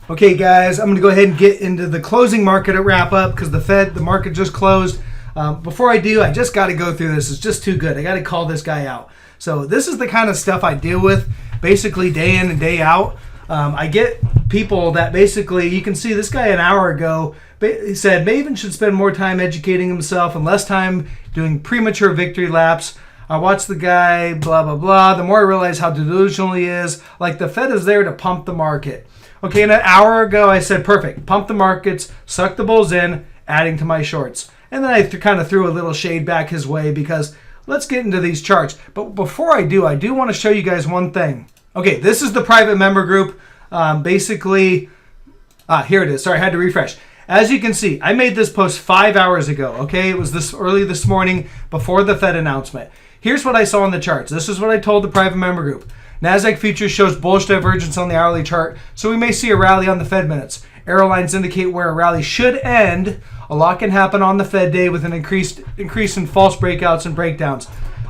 Okay, guys, I'm going to go ahead and get into the closing market wrap up because the market just closed. Before I do, I just got to go through this. It's just too good. I got to call this guy out. So this is the kind of stuff I deal with basically day in and day out. I get people that basically, you can see this guy an hour ago, he said Maven should spend more time educating himself and less time doing premature victory laps. I watched the guy, blah, blah, blah. The more I realize how delusional he is, like the Fed is there to pump the market. Okay, and an hour ago I said, perfect, pump the markets, suck the bulls in, adding to my shorts. And then I kind of threw a little shade back his way because let's get into these charts. But before I do want to show you guys one thing. Okay, this is the private member group. Basically, here it is. Sorry, I had to refresh. As you can see, I made this post 5 hours ago. Okay, it was this early this morning before the Fed announcement. Here's what I saw in the charts. This is what I told the private member group. NASDAQ futures shows bullish divergence on the hourly chart, so we may see a rally on the Fed minutes. Arrow lines indicate where a rally should end. A lot can happen on the Fed day with an increase in false breakouts and breakdowns.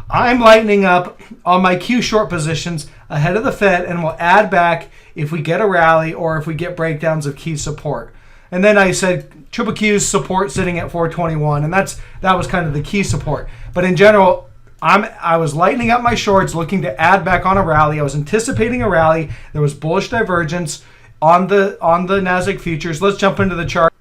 I'm lightening up on my Q short positions ahead of the Fed and will add back if we get a rally or if we get breakdowns of key support. And then I said triple Q's support sitting at 421, and that was kind of the key support. But in general, I was lightening up my shorts, looking to add back on a rally. I was anticipating a rally. There was bullish divergence on the NASDAQ futures. Let's jump into the chart.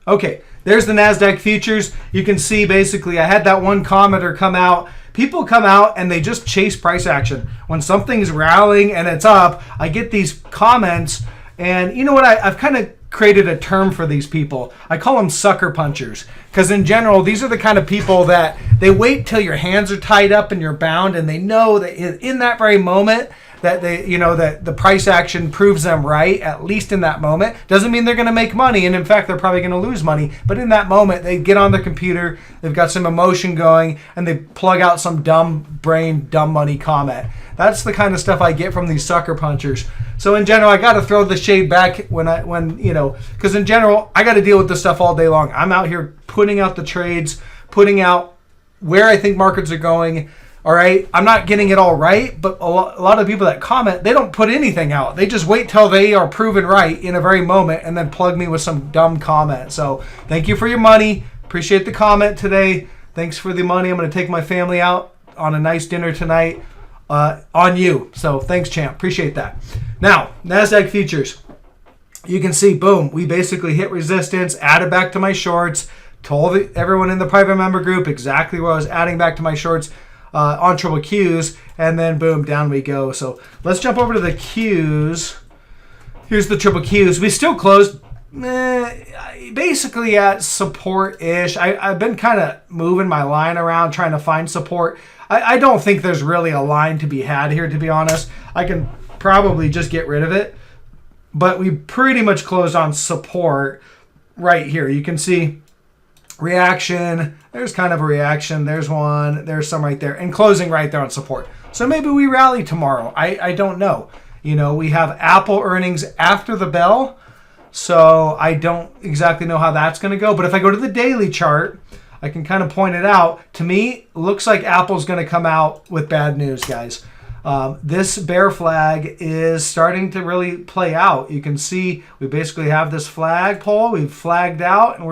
Okay, there's the NASDAQ futures. You can see basically I had that one commenter come out. People come out and they just chase price action. When something's rallying and it's up, I get these comments. And you know what? I've kind of created a term for these people. I call them sucker punchers. Because in general, these are the kind of people that they wait till your hands are tied up and you're bound, and they know that in that very moment that that the price action proves them right, at least in that moment. Doesn't mean they're going to make money, and in fact, they're probably going to lose money. But in that moment, they get on their computer, they've got some emotion going, and they plug out some dumb brain, dumb money comment. That's the kind of stuff I get from these sucker punchers. So in general, I got to throw the shade back because in general, I got to deal with this stuff all day long. I'm out here putting out the trades, putting out where I think markets are going. All right, I'm not getting it all right, but a lot of people that comment, they don't put anything out. They just wait till they are proven right in a very moment and then plug me with some dumb comment. So thank you for your money. Appreciate the comment today. Thanks for the money. I'm going to take my family out on a nice dinner tonight on you. So thanks, champ. Appreciate that. Now, NASDAQ futures. You can see, boom, we basically hit resistance, added back to my shorts, told everyone in the private member group exactly where I was adding back to my shorts on triple Qs, and then boom, down we go. So let's jump over to the Qs. Here's the triple Qs. We still closed basically at support-ish. I've been kind of moving my line around trying to find support. I don't think there's really a line to be had here, to be honest. I can probably just get rid of it. But we pretty much closed on support right here. You can see reaction. There's kind of a reaction. There's one. There's some right there. And closing right there on support. So maybe we rally tomorrow. I don't know. We have Apple earnings after the bell. So I don't exactly know how that's going to go. But if I go to the daily chart, I can kind of point it out. To me, looks like Apple's going to come out with bad news, guys. This bear flag is starting to really play out. You can see we basically have this flagpole. We've flagged out, and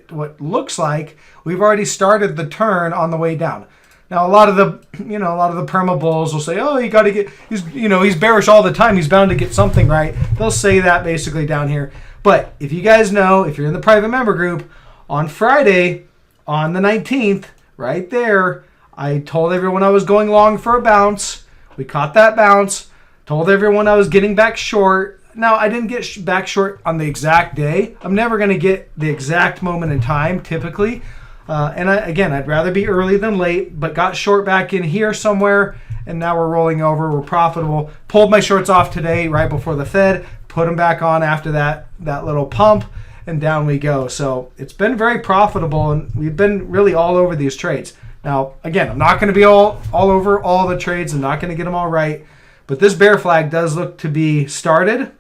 what looks like we've already started the turn on the way down. Now, a lot of the perma bulls will say, "Oh, you got to get he's bearish all the time. He's bound to get something right." They'll say that basically down here. But if you guys know, if you're in the private member group, on Friday, on the 19th, right there, I told everyone I was going long for a bounce. We caught that bounce. Told everyone I was getting back short. Now, I didn't get back short on the exact day. I'm never going to get the exact moment in time, typically. I'd rather be early than late, but got short back in here somewhere, and now we're rolling over. We're profitable. Pulled my shorts off today right before the Fed. Put them back on after that little pump, and down we go. So it's been very profitable, and we've been really all over these trades. Now, again, I'm not going to be all over all the trades. I'm not going to get them all right. But this bear flag does look to be started.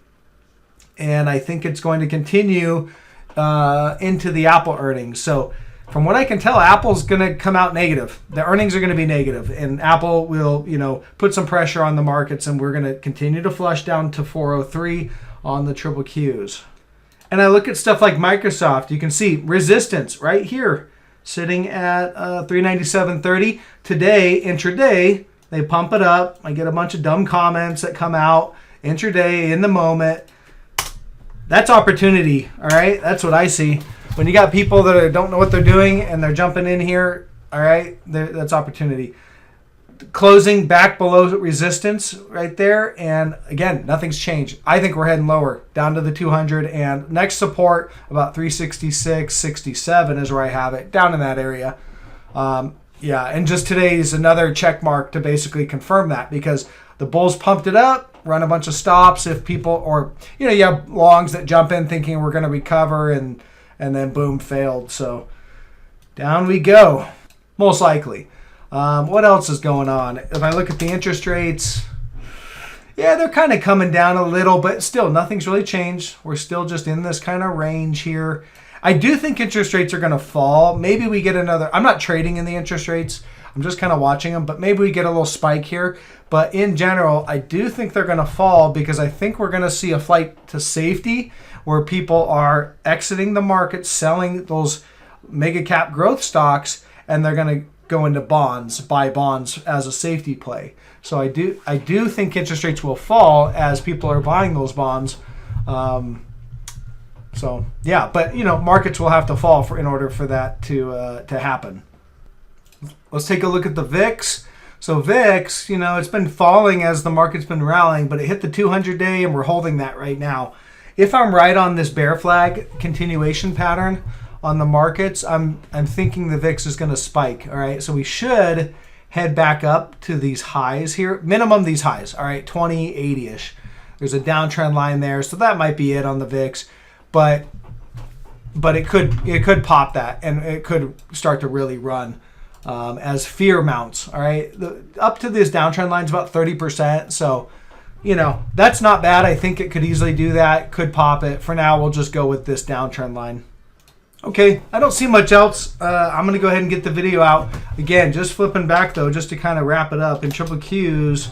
And I think it's going to continue into the Apple earnings. So from what I can tell, Apple's going to come out negative. The earnings are going to be negative. And Apple will, put some pressure on the markets. And we're going to continue to flush down to 403 on the triple Qs. And I look at stuff like Microsoft. You can see resistance right here, sitting at 397.30. Today, intraday, they pump it up. I get a bunch of dumb comments that come out intraday in the moment. That's opportunity, all right? That's what I see. When you got people that don't know what they're doing and they're jumping in here, all right, that's opportunity. Closing back below resistance right there, and again, nothing's changed. I think we're heading lower, down to the 200, and next support about 366.67 is where I have it, down in that area. Yeah, and just today is another check mark to basically confirm that, because the bulls pumped it up, run a bunch of stops if people, or you have longs that jump in thinking we're going to recover, and then boom, failed. So down we go, most likely. What else is going on? If I look at the interest rates, yeah, they're kind of coming down a little, but still nothing's really changed. We're still just in this kind of range here. I do think interest rates are going to fall. Maybe we get another, I'm not trading in the interest rates, I'm just kind of watching them, but maybe we get a little spike here. But in general, I do think they're going to fall, because I think we're going to see a flight to safety where people are exiting the market, selling those mega cap growth stocks, and they're going to go into bonds, buy bonds as a safety play. So I do think interest rates will fall as people are buying those bonds. So yeah, but markets will have to fall in order for that to happen. Let's take a look at the VIX. So VIX, it's been falling as the market's been rallying, but it hit the 200-day and we're holding that right now. If I'm right on this bear flag continuation pattern on the markets, I'm thinking the VIX is going to spike. All right, so we should head back up to these highs here, minimum these highs. All right, 2080-ish. There's a downtrend line there, so that might be it on the VIX, but it could pop that, and it could start to really run as fear mounts. All right, up to this downtrend line is about 30%, so that's not bad. I think it could easily do that. Could pop it. For now, we'll just go with this downtrend line. Okay, I don't see much else. I'm going to go ahead and get the video out. Again, just flipping back, though, just to kind of wrap it up. In triple Qs,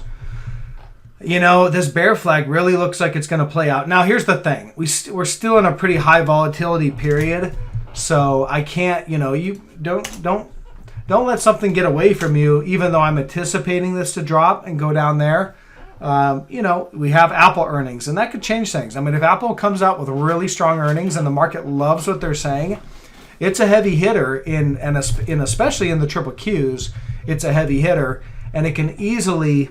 this bear flag really looks like it's going to play out. Now, here's the thing. We're still in a pretty high volatility period, so I can't, you don't let something get away from you, even though I'm anticipating this to drop and go down there. We have Apple earnings, and that could change things. I mean, if Apple comes out with really strong earnings and the market loves what they're saying, it's a heavy hitter in especially in the triple Qs. It's a heavy hitter, and it can easily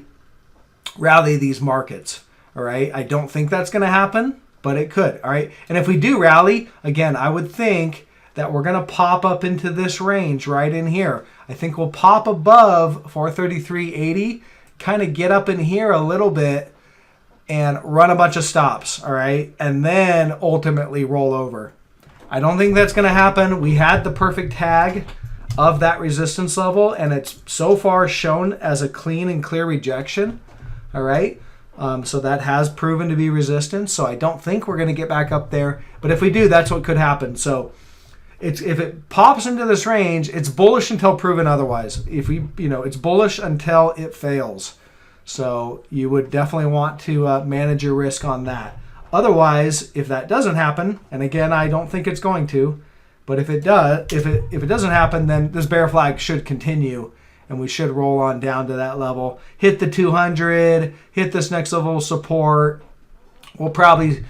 rally these markets. All right, I don't think that's going to happen, but it could. All right, and if we do rally again, I would think that we're going to pop up into this range right in here. I think we'll pop above 433.80. Kind of get up in here a little bit and run a bunch of stops, all right, and then ultimately roll over. I don't think that's going to happen. We had the perfect tag of that resistance level, and it's so far shown as a clean and clear rejection, all right. So that has proven to be resistance. So I don't think we're going to get back up there, but if we do, that's what could happen. So if it pops into this range, it's bullish until proven otherwise. If it's bullish until it fails. So you would definitely want to manage your risk on that. Otherwise, if that doesn't happen, and again, I don't think it's going to, but if it does, if it doesn't happen, then this bear flag should continue, and we should roll on down to that level, hit the 200, hit this next level of support. We'll probably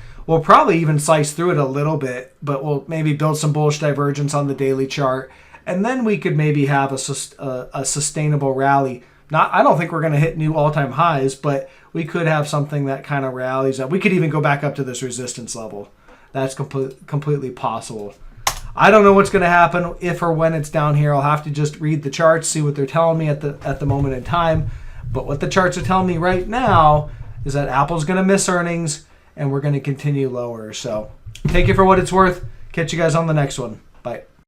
even slice through it a little bit, but we'll maybe build some bullish divergence on the daily chart, and then we could maybe have a sustainable rally. I don't think we're going to hit new all-time highs, but we could have something that kind of rallies up. We could even go back up to this resistance level. That's completely possible. I don't know what's going to happen if or when it's down here. I'll have to just read the charts, see what they're telling me at the moment in time. But what the charts are telling me right now is that Apple's going to miss earnings, and we're going to continue lower. So take it for what it's worth. Catch you guys on the next one. Bye.